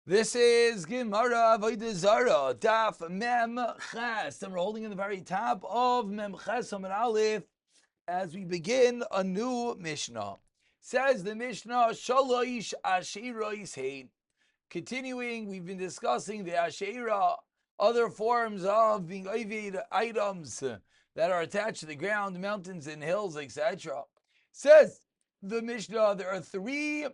This is Gemara Avodah Zarah, Daf Mem Ches, and we're holding in the very top of Mem Ches Amud Aleph as we begin a new Mishnah. Says the Mishnah, Shalosh Asheros Hein. Continuing, we've been discussing the Asherah, other forms of being oived items that are attached to the ground, mountains and hills, etc. Says the Mishnah, there are three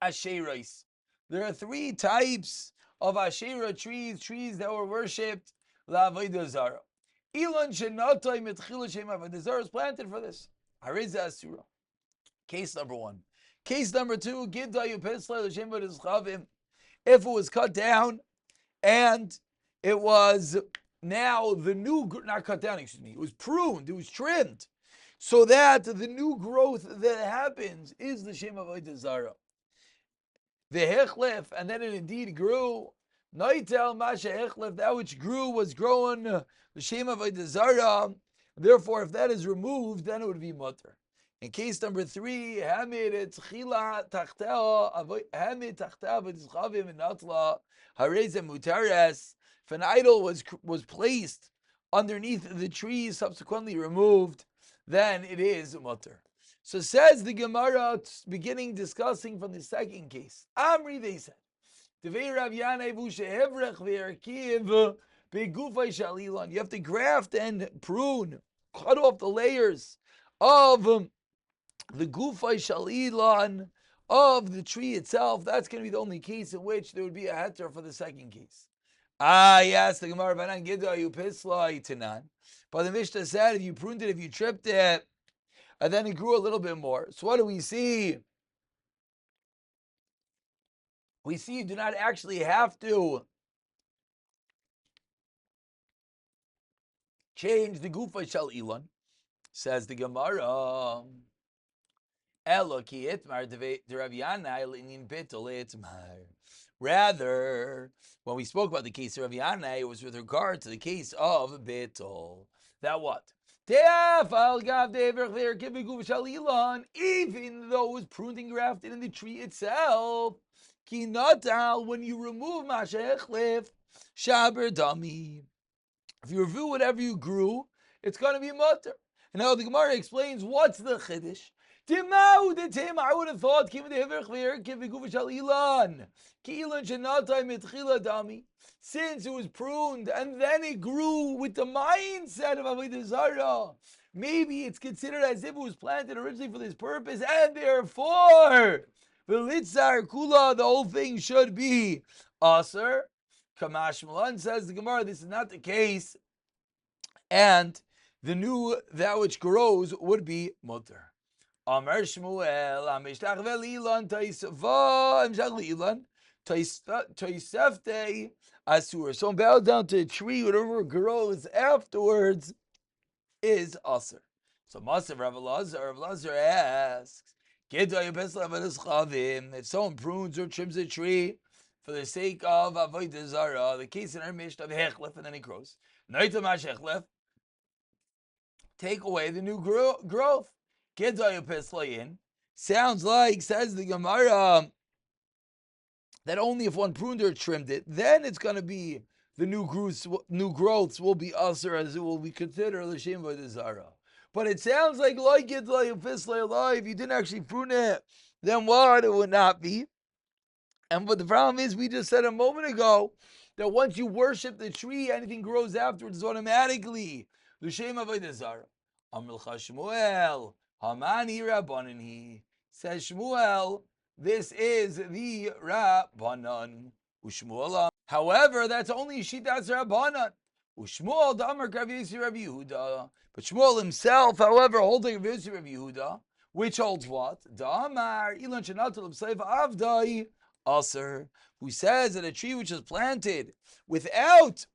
Asheros. There are three types of Asherah trees that were worshipped, Avodah Zarah. Elon Shenatay Mitchila Shem Avodah Zarah is planted for this. Hariza Asura. Case number one. Case number two, Giddayu Pesla L'Shem V'Nizchavim. If it was cut down and it was now the new, not cut down, it was pruned, it was trimmed, so that the new growth that happens is the Shem Avodah Zarah. The hechlef, and then it indeed grew. Noitel masha hechlef, that which grew was grown the shem of Avodah Zarah. Therefore, if that is removed, then it would be mutter. In case number three, hamid tchila tachteh hamid tachteh v'tzchavim v'natla harezem mutares. If an idol was placed underneath the tree, subsequently removed, then it is mutter. So says the Gemara, beginning discussing from the second case. Amri, they said, you have to graft and prune, cut off the layers of the gufay shalilan of the tree itself. That's going to be the only case in which there would be a heter for the second case. Yes, the Gemara, but the Mishnah said, if you pruned it, if you tripped it, and then it grew a little bit more. So what do we see? We see you do not actually have to change the gufa shel ilan. Says the Gemara. Rather, when we spoke about the case of Rav Yanai, it was with regard to the case of Betel. That what? Even though it was pruned and grafted in the tree itself, when you remove mashechlef shaber dami, if you remove whatever you grew, it's going to be mutter. And now the Gemara explains what's the chiddush. I would have thought since it was pruned and then it grew with the mindset of Avodah Zarah, maybe it's considered as if it was planted originally for this purpose, and therefore the litzar kula, the whole thing should be aser. Kamash Malan, says the Gemara, this is not the case, and that which grows would be mutter. Amar Shmuel, Ameshtach velilan taisva amshach taisefte asur. So bow down to a tree, whatever grows afterwards is aser. So Masav Rav Elazar asks, if someone prunes or trims a tree for the sake of Avodah Zarah, the case in our Mishnah of hechlef, and then it grows. Noita mash hechlef, take away the new growth. Sounds like, says the Gemara, that only if one pruned or trimmed it, then it's going to be the new growths will be aser, as it will be considered l'shem avodah zarah. But it sounds like if you didn't actually prune it, then what? It would not be. And but the problem is, we just said a moment ago that once you worship the tree, anything grows afterwards is automatically l'shem avodah zarah. Amilcha Shmuel. Hamani Rabbanan, says Shmuel, this is the Rabbanan. Ushmuel. However, that's only Shitas Rabbanan. Ushmuel Damar Rav Yehuda. But Shmuel himself, however, holding Rav Yehuda, which holds what? Damar Ilan Shanatul B'Seif Avdai Aser, who says that a tree which is planted without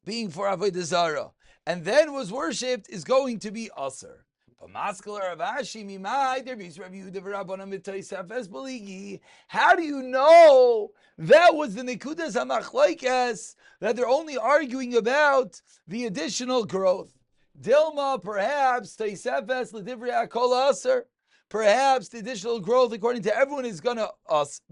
being for Avodah Zarah and then was worshipped is going to be Aser. How do you know that was the Nekudas HaMachlokes, that they're only arguing about the additional growth? Dilma, perhaps, perhaps the additional growth, according to everyone, is going to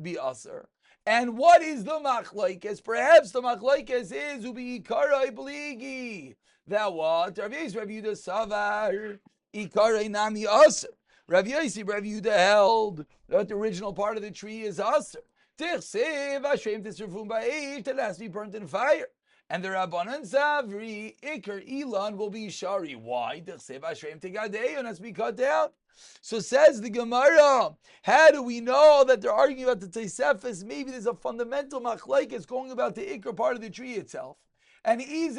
be Aser. And what is the machlokes? Perhaps the machlokes is ubi ikarai beligi. That what? Rav Yehuda savar ikarai nami aser. Rav Yehuda held that the original part of the tree is aser. Tichsev Hashem tisrufum ba'esh, that has to be burnt in fire. And the Rabbanan Savri Iker Elon will be Shari. Why? Tichsev Hashem tigadeyon, has to be cut down. So says the Gemara, how do we know that they're arguing about the Tosefos? Maybe there's a fundamental machlokes going about the Iker part of the tree itself. And what does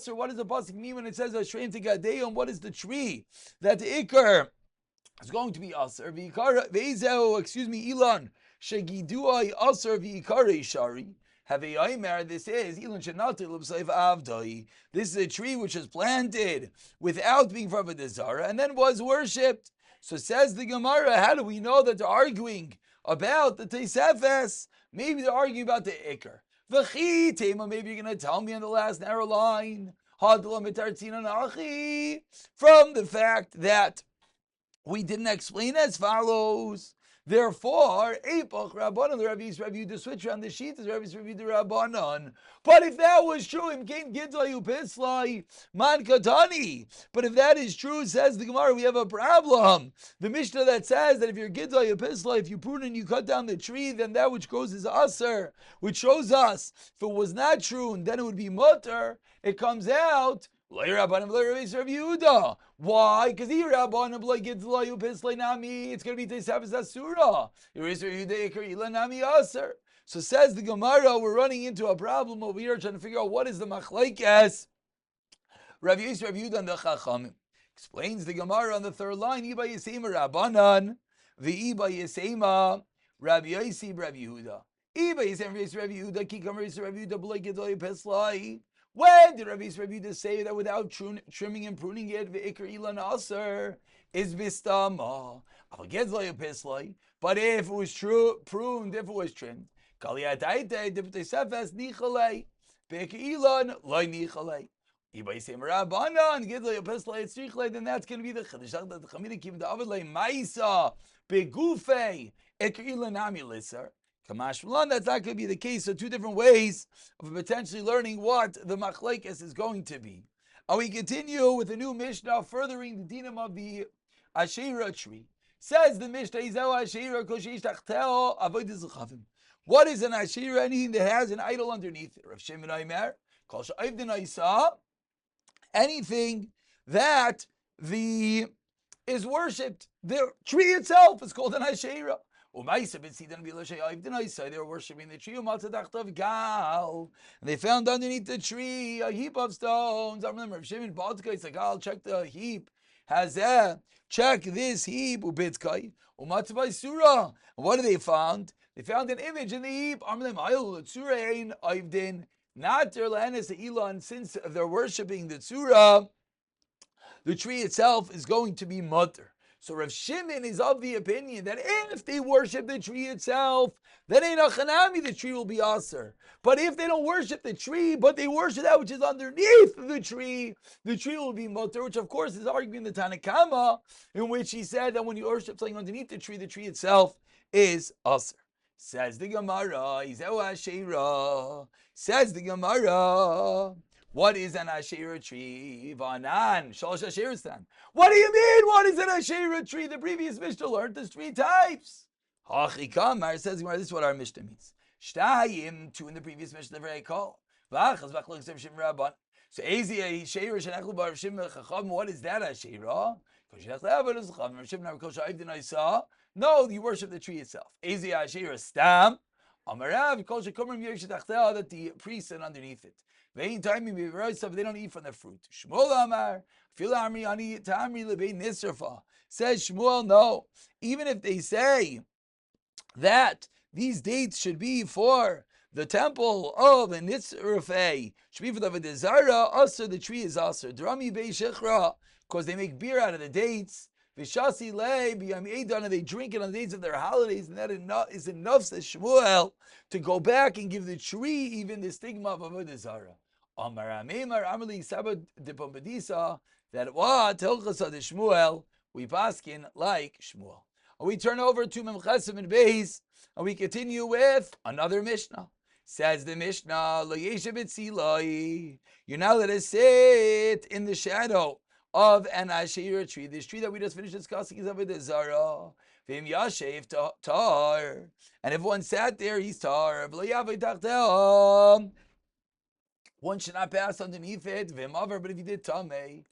the pasuk mean when it says Hashem tigadeyon? What is the tree that the Iker is going to be aser? Elon shegiduai aser v'ikare shari. This is this is a tree which is planted without being for Avodah Zarah and then was worshipped. So says the Gemara, how do we know that they're arguing about the Tosefos? Maybe they're arguing about the Iker. Maybe you're going to tell me on the last narrow line from the fact that we didn't explain as follows. Therefore, Eipach Rabbanon, the Rav Yehuda switch around the sheet is Rav Yehuda Rabbanon. But if that was true, Im Kain Gidlai Upislai Man Katani. But if that is true, says the Gemara, we have a problem. The Mishnah that says that if you're Gidlai Upislai, if you prune and you cut down the tree, then that which grows is Aser, which shows us if it was not true, then it would be Mutter. It comes out. Why? Because it's going to be Tosefos Asura. So says the Gemara, we're running into a problem over here trying to figure out what is the machlokes. Rav Yehuda and the Chachamim explains the Gemara on the third line. Iba Yisema Rabbanan, v'Iba Yisema Rav Yehuda. Iba Yisema Rav Yehuda, Kikam Rav Yehuda, B'lei Gedolei Peslai. When did Rav Yehuda say that without trimming and pruning it, v'ikar ilan aser is bistama? But if it was pruned, if it was trimmed, then that's going to be the chiddush. Kamashmalan, that's not going to be the case. So two different ways of potentially learning what the machlokes is going to be. And we continue with a new Mishnah, furthering the dinam of the Asherah tree. Says the Mishnah, what is an Asherah? Anything that has an idol underneath it. Rav Shimon Omer, anything that is worshipped. The tree itself is called an Asherah. They were worshipping the tree, and they found underneath the tree a heap of stones. I remember Shimon it's like, I'll check the heap. Check this heap. And what do they found? They found an image in the heap. Since they're worshipping the tzura, the tree itself is going to be mutter. So Rav Shimon is of the opinion that if they worship the tree itself, then the tree will be aser. But if they don't worship the tree, but they worship that which is underneath the tree will be mutter, which of course is arguing the Tanakama, in which he said that when you worship something underneath the tree itself is aser. Says the Gemara, says the Gemara, what is an Asherah tree? Vanan, Shalosh Asherah. What do you mean? What is an Asherah tree? The previous Mishnah learned there's three types. Hachikamar says, this is what our Mishnah means. Shtayim, two in the previous Mishnah, very call. So Ezi Asherah Shenachlu Bar Shimon Chacham. What is that Asherah? No, you worship the tree itself. Ezi Asherah Stam. Amarav Kol Shekumrim Yesh Tachteh, that the priests sit underneath it. They don't eat from the fruit. Shmuel Amar, says Shmuel, no. Even if they say that these dates should be for the temple of the Nitzrafei, should be for the Avodah Zarah, also the tree is also. Drami Bei Shechra, because they make beer out of the dates. Vishasi Le, and they drink it on the days of their holidays, and that is enough, says Shmuel, to go back and give the tree even the stigma of Avodah Zarah. Amar Amemar Amrli Sabad de Pombadisa, that what Hilchasa de Shmuel, we paskin like Shmuel. We turn over to Mem Chesem and Beis, and we continue with another Mishnah. Says the Mishnah, Lo yeshev etzilai. You're not allowed to sit in the shadow of an Asherah tree. This tree that we just finished discussing is Avodah Zarah. V'im yashev tar. And if one sat there, he's tar. V'lo yavei tachteha. One should not pass underneath it. V'im avar, but if you did tamei.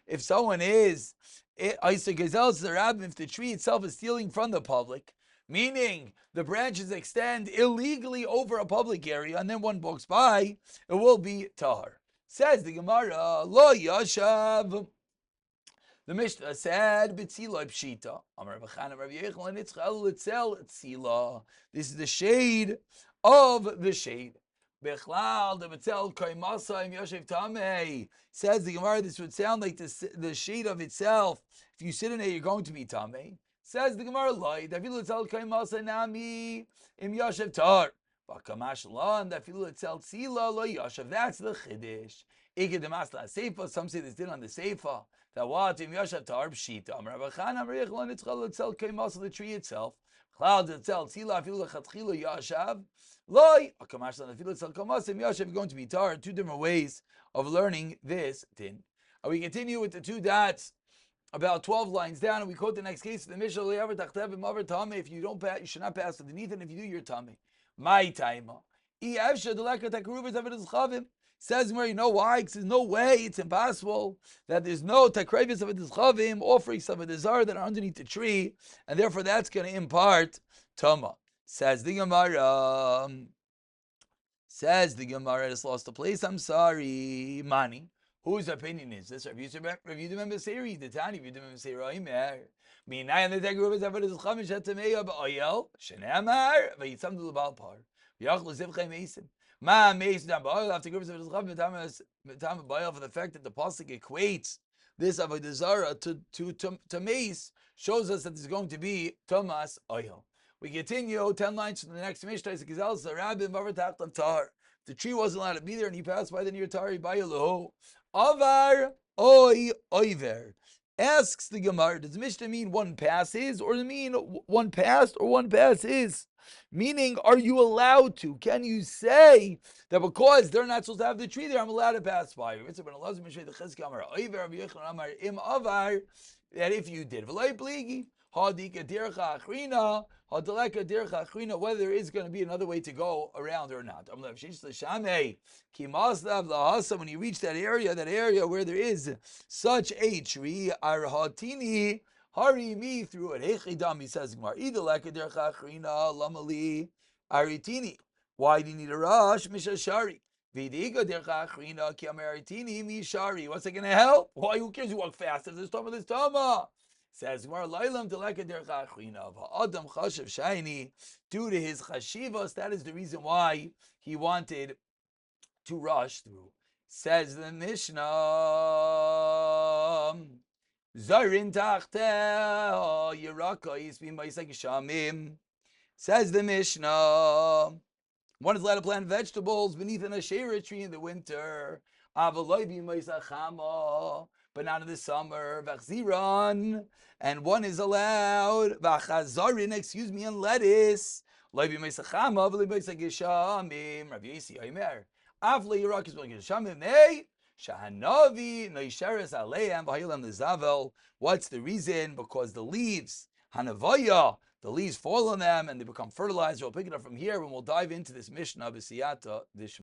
If someone is, if the tree itself is stealing from the public, meaning the branches extend illegally over a public area, and then one walks by, it will be tahar. Says the Gemara, lo yashav. The Mishnah said, "B'tzila pshita." Amar B'chan, Rabbi Yechon, Nitzchel Litzel Tzila. This is the shade of the shade. Bechlal the B'tzel Kaimasa Im Yoshev Tamei. Says the Gemara, this would sound like the shade of itself. If you sit in it, you're going to be Tamei. Says the Gemara, Loi, Dafilu Litzel Kaimasa Nami Im Yoshev Tar. Bakamash Lan, Dafilu Litzel Tzila Lo Yoshev. That's the Chiddush. Ike Demasla Seifa. Some say this did on the Seifa. That what Im Yoshev Tar Pshita. Amar B'chan, Amar Yechon, Nitzchel Litzel Kaimasa, the tree itself. Cloud Litzel Tzila Afilu Lechatchila Yoshev. Loi, going to be tar. Two different ways of learning this din. And we continue with the two dots about 12 lines down, and we quote the next case of the Mishnah. If you don't pass, you should not pass underneath, and if you do, you're tummy. My time. Says where you know why? Because there's no way, it's impossible that there's no takravis of a dischavim, offerings of a Zarah that are underneath the tree, and therefore that's going to impart tama. Says the Gemara. It's lost the place. I'm sorry. Mani. Whose opinion is this? Review the member series. The Tani review the member series. Minay and the Tegru is ever this Chamish at Tameya Ba'ayel. Shenamar. Vayitzam to the Balpar. Yachlu Zivchay Mason. Ma Mason down Ba'ayel after groups of the Chamish Ba'ayel for the fact that the Pasuk equates this Avodah Zarah to mace shows us that there's going to be Tomas Ayel. We continue 10 lines from the next Mishnah. The tree wasn't allowed to be there, and he passed by the near Tari by Eloho. Avar oy oiver. Asks the Gemara, does Mishnah mean one passes, or does it mean one passed, or one passes? Meaning, are you allowed to? Can you say that because they're not supposed to have the tree there, I'm allowed to pass by? That if you did, whether there is going to be another way to go around or not. When you reach that area where there is such a tree, hurry me through it. He says, why do you need a rush? Mishashari. What's it going to help? Why? Who cares? You walk fast. There's Tama. Says Adam Chashav Shaini, due to his chashivas, that is the reason why he wanted to rush through. Says the Mishnah, Zarin Tachteh Yeraka Yisbim Baisak Shamim. Says the Mishnah, one is allowed to plant vegetables beneath an Asherah tree in the winter. Avaloi B'Maisach Chama. But not in the summer. Vachziran, and one is allowed. Vachazarin, and lettuce. Leibi meisachama, v'leibi meisachishamim. Rav Yisi Omer. Avle Yirak is meisachishamim. Nay, shahanavi noisheres aleim v'hayilam lezavel. What's the reason? Because the leaves, hanavaya, the leaves fall on them and they become fertilizer. We'll pick it up from here when we'll dive into this Mishnah b'siyata this.